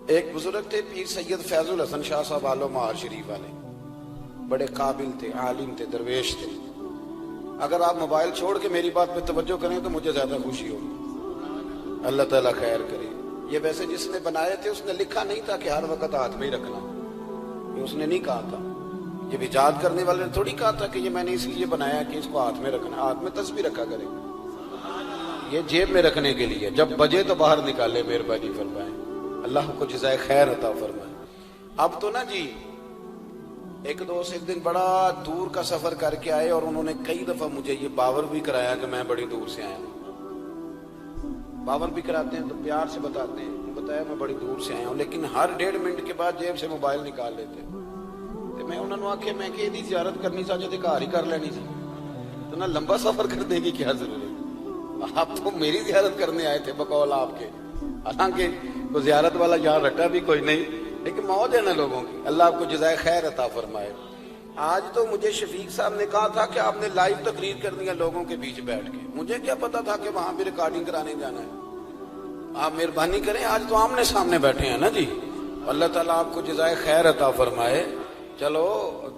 ایک بزرگ تھے پیر سید فیض الحسن شاہ صاحب آلو مہار شریف والے، بڑے قابل تھے، عالم تھے، درویش تھے۔ اگر آپ موبائل چھوڑ کے میری بات پہ توجہ کریں تو مجھے زیادہ خوشی ہوگی، اللہ تعالیٰ خیر کرے۔ یہ ویسے جس نے بنائے تھے اس نے لکھا نہیں تھا کہ ہر وقت ہاتھ میں ہی رکھنا، یہ اس نے نہیں کہا تھا۔ یہ ایجاد کرنے والے نے تھوڑی کہا تھا کہ یہ میں نے اس لیے بنایا کہ اس کو ہاتھ میں رکھنا، ہاتھ میں تسبیح رکھا کرے، یہ جیب میں رکھنے کے لیے، جب بجے تو باہر نکالے، مہربانی فرمائیں، اللہ کو جزائے خیر عطا فرمائے۔ اب تو نا جی ایک دوست ایک دن بڑا دور کا سفر کر کے آئے اور انہوں نے کئی دفعہ مجھے یہ باور بھی کرایا کہ میں بڑی دور سے آیا ہوں۔ باور بھی کراتے ہیں تو پیار سے بتاتے ہیں، بتایا میں بڑی دور سے آیا ہوں، لیکن ہر 1.5 منٹ کے بعد جیب سے موبائل نکال لیتے تو میں انہوں نے آکھے میں کہ یہ زیارت کرنی چاہیے تھے، گھر ہی کر لینی سی، تو نہ لمبا سفر کرنے کی کیا ضرورت، آپ تو میری زیارت کرنے آئے تھے بقول آپ کے، حالانکہ وہ زیارت والا یہاں رٹا بھی کوئی نہیں، لیکن موج ہے نا لوگوں کی، اللہ آپ کو جزائے خیر عطا فرمائے۔ آج تو مجھے شفیق صاحب نے کہا تھا کہ آپ نے لائیو تقریر کرنی ہے لوگوں کے بیچ بیٹھ کے، مجھے کیا پتا تھا کہ وہاں بھی ریکارڈنگ کرانے جانا ہے۔ آپ مہربانی کریں، آج تو آمنے سامنے بیٹھے ہیں نا جی، اللہ تعالیٰ آپ کو جزائے خیر عطا فرمائے۔ چلو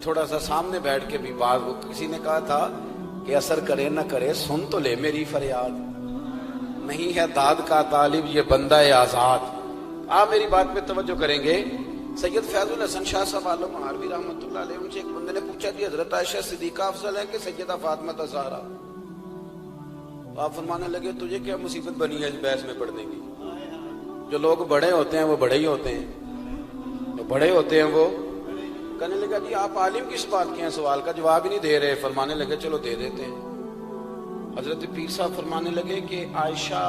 تھوڑا سا سامنے بیٹھ کے بھی بات، وہ کسی نے کہا تھا کہ اثر کرے نہ کرے سن تو لے میری فریاد، نہیں ہے داد کا طالب یہ بندہ آزاد۔ آپ میری بات پہ توجہ کریں گے، سید فیض الحسن شاہ صاحب عالم مہاروی رحمۃ اللہ علیہ، ان سے ایک بندے نے پوچھا کہ حضرت عائشہ صدیقہ افضل ہے کہ سیدہ فاطمہ زہرا؟ آپ فرمانے لگے تجھے کیا مصیبت بنی ہے اس بحث میں پڑھنے کی، جو لوگ بڑے ہوتے ہیں وہ بڑے ہی ہوتے ہیں، جو بڑے ہوتے ہیں وہ۔ کہنے لگا جی آپ عالم کس بات کے ہیں، سوال کا جواب ہی نہیں دے رہے۔ فرمانے لگے چلو دے دیتے ہیں۔ حضرت پیر صاحب فرمانے لگے کہ عائشہ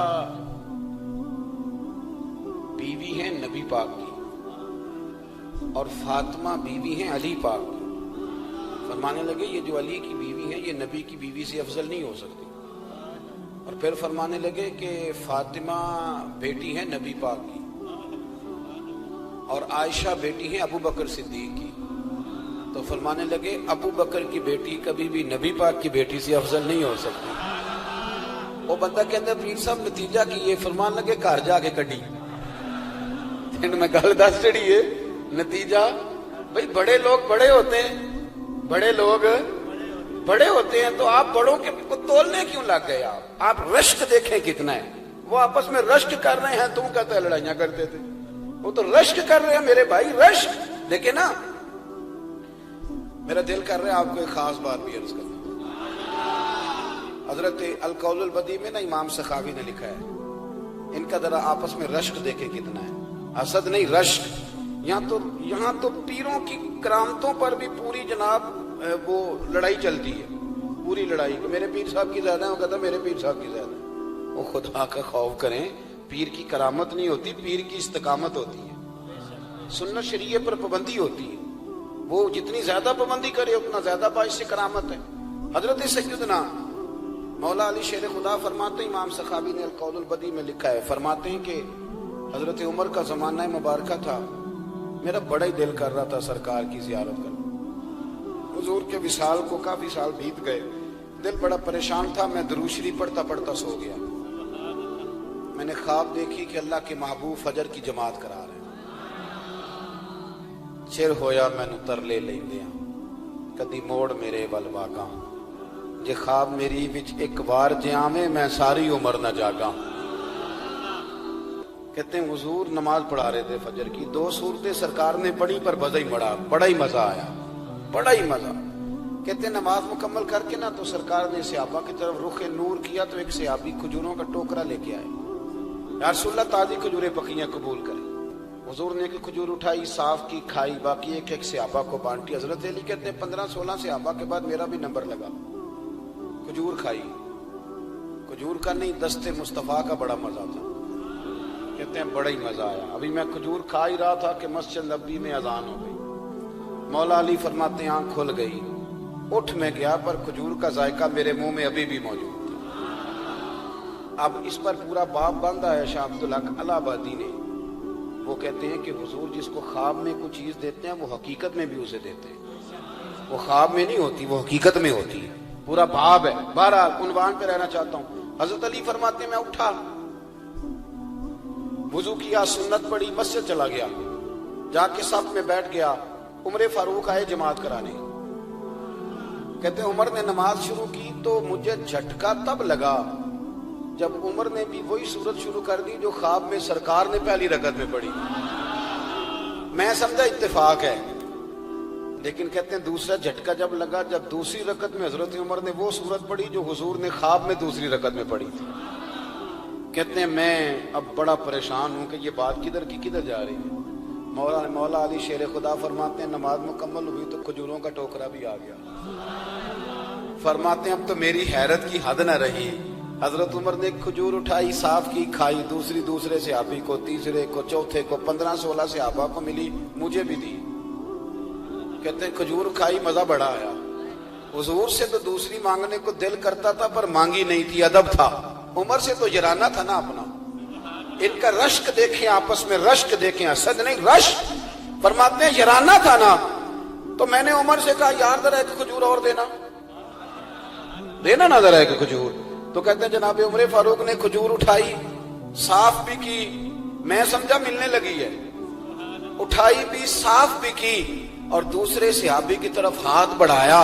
بیوی ہیں نبی پاک کی اور فاطمہ بیوی ہیں علی پاک کی۔ فرمانے لگے یہ جو علی کی بیوی ہے یہ نبی کی بیوی سے افضل نہیں ہو سکتی۔ اور پھر فرمانے لگے کہ فاطمہ بیٹی ہے نبی پاک کی اور عائشہ بیٹی ہے ابو بکر صدیق کی۔ تو فرمانے لگے ابو بکر کی بیٹی کبھی بھی نبی پاک کی بیٹی سے افضل نہیں ہو سکتی۔ وہ بندہ کہتا ہے پیر صاحب نتیجہ کی یہ؟ فرمان لگے گھر جا کے کڈی تین میں گل دس چڑی ہے نتیجہ۔ بھئی بڑے لوگ بڑے ہوتے ہیں، بڑے لوگ بڑے ہوتے ہیں تو آپ بڑوں کے کو تولنے کیوں لگ گئے؟ آپ رشک دیکھیں کتنا ہے، وہ آپس میں رشک کر رہے ہیں، تم کہتے ہیں لڑائیاں کرتے تھے، وہ تو رشک کر رہے ہیں میرے بھائی، رشک۔ لیکن نا میرا دل کر رہا ہے آپ کو ایک خاص بات بھی عرض کروں۔ حضرت القول البدیع میں نا امام سخاوی نے لکھا ہے، ان کا ذرا آپس میں رشک دیکھیں کتنا ہے، حسد نہیں رشک۔ یہاں تو پیروں کی کرامتوں پر بھی پوری جناب وہ لڑائی چلتی ہے، پوری لڑائی کہ میرے پیر صاحب کی زیادہ ہے، وہ کہتا میرے پیر صاحب کی زیادہ ہے۔ وہ خدا کا خوف کریں، پیر کی کرامت نہیں ہوتی، پیر کی استقامت ہوتی ہے، سنت شریعہ پر پابندی ہوتی ہے، وہ جتنی زیادہ پابندی کرے اتنا زیادہ باعث سے کرامت ہے۔ حضرت سیدنا مولا علی شیر خدا فرماتے ہیں، امام سخاوی نے القول البدیع میں لکھا ہے، فرماتے ہیں کہ حضرت عمر کا زمانہ مبارکہ تھا، میرا بڑا ہی دل کر رہا تھا سرکار کی زیارت کرنا۔ حضور کے وصال کو کافی سال بیت گئے، دل بڑا پریشان تھا، میں درود شریف پڑھتا پڑھتا سو گیا۔ میں نے خواب دیکھی کہ اللہ کے محبوب فجر کی جماعت کرا رہے ہیں، چر ہویا مینوں ترلے لیندیاں کدی موڑ میرے ول واگاں، جے خواب میری وچ ایک بار جے آویں میں ساری عمر نہ جاگاں۔ کہتے ہیں حضور نماز پڑھا رہے تھے فجر کی، 2 سورتیں سرکار نے پڑھی پر بڑا ہی مزہ آیا، بڑا ہی مزہ۔ کہتے ہیں نماز مکمل کر کے نا تو سرکار نے صحابہ کی طرف رخ نور کیا تو ایک صحابی کھجوروں کا ٹوکرا لے کے آئے، یا رسول اللہ تازی کھجوریں پکیاں قبول کریں۔ حضور نے ایک کھجور اٹھائی، صاف کی، کھائی، باقی ایک ایک صحابہ کو بانٹی۔ حضرت علی کہتے ہیں 15-16 صحابہ کے بعد میرا بھی نمبر لگا، کھجور کھائی، کھجور کا نہیں دست مصطفیٰ کا بڑا مزہ تھا۔ کہتے ہیں بڑا ہی مزہ آیا، ابھی میں کھجور کھا ہی رہا تھا کہ مسجد نبوی میں اذان ہو گئی۔ مولا علی فرماتے ہیں آنکھ کھل گئی، اٹھ میں گیا پر کھجور کا ذائقہ میرے منہ میں ابھی بھی موجود تھا۔ اب اس پر پورا باب باندھا ہے شاہ عبدالحق الہ آبادی نے، وہ کہتے ہیں کہ حضور جس کو خواب میں کوئی چیز دیتے ہیں وہ حقیقت میں بھی اسے دیتے ہیں، وہ خواب میں نہیں ہوتی، وہ حقیقت میں ہوتی ہے، پورا باب ہے۔ بہرحال عنوان پہ رہنا چاہتا ہوں، حضرت علی فرماتے ہیں میں اٹھا، وضو کیا، سنت پڑھی، مسجد چلا گیا، جا کے صف میں بیٹھ گیا، عمر فاروق آئے جماعت کرانے، کہتے ہیں عمر نے نماز شروع کی تو مجھے جھٹکا تب لگا جب عمر نے بھی وہی سورت شروع کر دی جو خواب میں سرکار نے پہلی رکعت میں پڑھی۔ میں سمجھا اتفاق ہے، لیکن کہتے ہیں دوسرا جھٹکا جب لگا جب دوسری رکعت میں حضرت عمر نے وہ سورت پڑھی جو حضور نے خواب میں دوسری رکعت میں پڑھی تھی۔ کہتے ہیں میں اب بڑا پریشان ہوں کہ یہ بات کدھر کی کدھر جا رہی ہے۔ مولا علی شیر خدا فرماتے ہیں نماز مکمل ہوئی تو کھجوروں کا ٹوکرا بھی آ گیا۔ فرماتے ہیں اب تو میری حیرت کی حد نہ رہی، حضرت عمر نے ایک کھجور اٹھائی، صاف کی، کھائی، دوسرے صحابی کو، تیسرے کو، چوتھے کو، 15-16 صحابہ کو ملی، مجھے بھی دی۔ کہتے ہیں کھجور کھائی، مزہ بڑا آیا۔ حضور سے تو دوسری مانگنے کو دل کرتا تھا پر مانگی نہیں تھی، ادب تھا۔ عمر سے تو جرانا تھا نا اپنا۔ ان کا رشک دیکھیں، آپس میں رشک دیکھیں، حسد نہیں رشک۔ فرماتے ہیں جرانا تھا نا، تو میں نے عمر سے کہا یار ذرا ایک کھجور اور دینا نا ذرا ایک کھجور۔ تو کہتے ہیں جناب عمر فاروق نے کھجور اٹھائی، صاف بھی کی، میں سمجھا ملنے لگی ہے، اٹھائی بھی، صاف بھی کی، اور دوسرے صحابی کی طرف ہاتھ بڑھایا،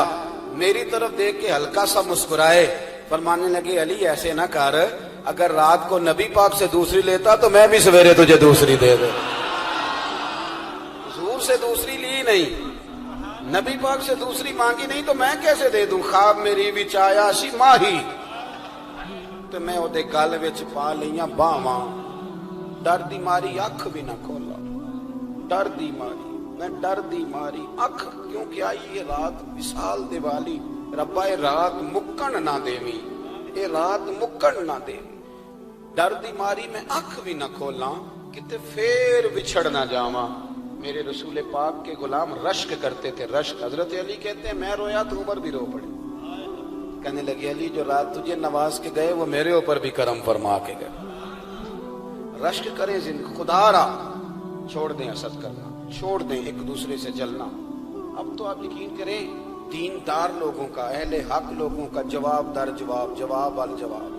میری طرف دیکھ کے ہلکا سا مسکرائے، فرمانے لگے علی ایسے نہ کر، اگر رات کو نبی پاک سے دوسری لیتا تو میں بھی سویرے تجھے دوسری دے دے۔ حضور سے دوسری لی نہیں، نبی پاک سے دوسری مانگی نہیں تو میں کیسے دے دوں؟ خواب میری وچ آیا سی ماہی تو میں وہ دے گل وچ پا لیاں باواں، ڈر دی ماری اکھ بھی نہ کھولا، ڈر دی ماری، میں ڈر دی ماری اکھ، کیونکہ آئی یہ رات وصال دیوالی، ربا اے رات مکن نہ دیویں، اے رات مکن نہ دیویں، ڈر دی ماری میں اکھ بھی نہ کھولاں، کتے پھر بچھڑ نہ جاواں۔ میرے رسول پاک کے غلام رشک کرتے تھے، رشک۔ حضرت علی کہتے ہیں میں رویا تو عمر بھی رو پڑے، کہنے لگے علی جو رات تجھے نواز کے گئے وہ میرے اوپر بھی کرم فرما کے گئے۔ رشک کریں خدا را، چھوڑ دیں حسد کرنا، چھوڑ دیں ایک دوسرے سے جلنا۔ اب تو آپ یقین کریں دیندار لوگوں کا، اہل حق لوگوں کا جواب در جواب، جواب وال جواب،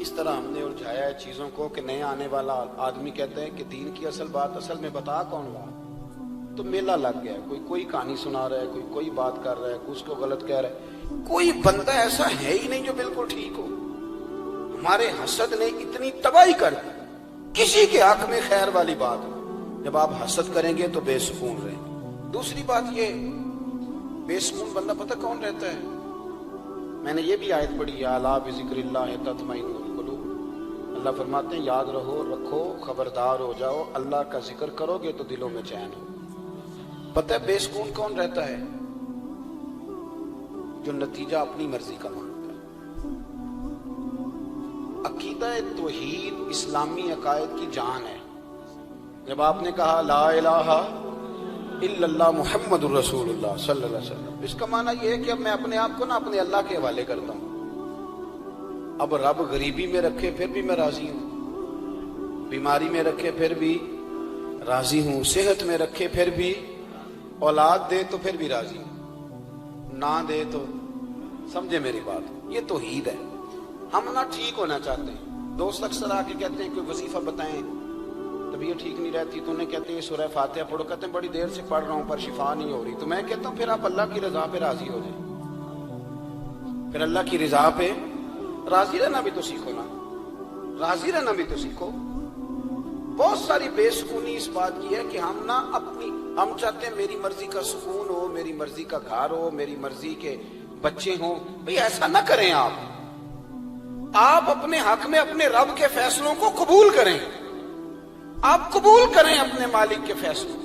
اس طرح ہم نے الجھایا ہے چیزوں کو کہ نئے آنے والا آدمی کہتا ہے کہ دین کی اصل بات اصل میں بتا کون رہا، تو میلہ لگ گیا ہے، کوئی کہانی سنا رہا ہے، کوئی بات کر رہا ہے، کوئی اس کو غلط کہہ رہا ہے، کوئی بندہ ایسا ہے ہی نہیں جو بالکل ٹھیک ہو۔ ہمارے حسد نے اتنی تباہی کر دی، کسی کے حق میں خیر والی بات ہو، جب آپ حسد کریں گے تو بے سکون رہیں گے۔ دوسری بات یہ، بے سکون بندہ پتہ کون رہتا ہے؟ میں نے یہ بھی آیت پڑھی، الا بذکر اللہ تطمئن القلوب، اللہ فرماتے ہیں یاد رکھو، خبردار ہو جاؤ، اللہ کا ذکر کرو گے تو دلوں میں چین ہو۔ پتہ ہے بے سکون کون رہتا ہے؟ جو نتیجہ اپنی مرضی کا مانگتا ہے۔ عقیدہ توحید اسلامی عقائد کی جان ہے۔ جب آپ نے کہا لا الہ الا اللہ محمد الرسول اللہ صلی اللہ علیہ وسلم، اس کا معنی یہ ہے کہ اب میں اپنے آپ کو اپنے اللہ کے حوالے کرتا ہوں۔ اب رب غریبی میں رکھے پھر بھی میں راضی ہوں، بیماری میں رکھے پھر بھی راضی ہوں، صحت میں رکھے پھر بھی، اولاد دے تو پھر بھی راضی ہوں، نہ دے تو، سمجھے میری بات، یہ توحید ہے۔ ہم نہ ٹھیک ہونا چاہتے ہیں، دوست اکثر آ کے کہتے ہیں کوئی وظیفہ بتائیں، طبیعت ٹھیک نہیں رہتی تو انہیں کہتے ہیں سورہ فاتحہ پڑھو، کہتے ہیں بڑی دیر سے پڑھ رہا ہوں پر شفا نہیں ہو رہی، تو میں کہتا ہوں پھر آپ اللہ کی رضا پہ راضی ہو جائیں، پھر اللہ کی رضا پہ راضی رہنا بھی تو سیکھو نا، راضی رہنا بھی تو سیکھو۔ بہت ساری بے سکونی اس بات کی ہے کہ ہم چاہتے ہیں میری مرضی کا سکون ہو، میری مرضی کا گھر ہو، میری مرضی کے بچے ہوں۔ بھئی ایسا نہ کریں، آپ اپنے حق میں اپنے رب کے فیصلوں کو قبول کریں، آپ قبول کریں اپنے مالک کے فیصلوں۔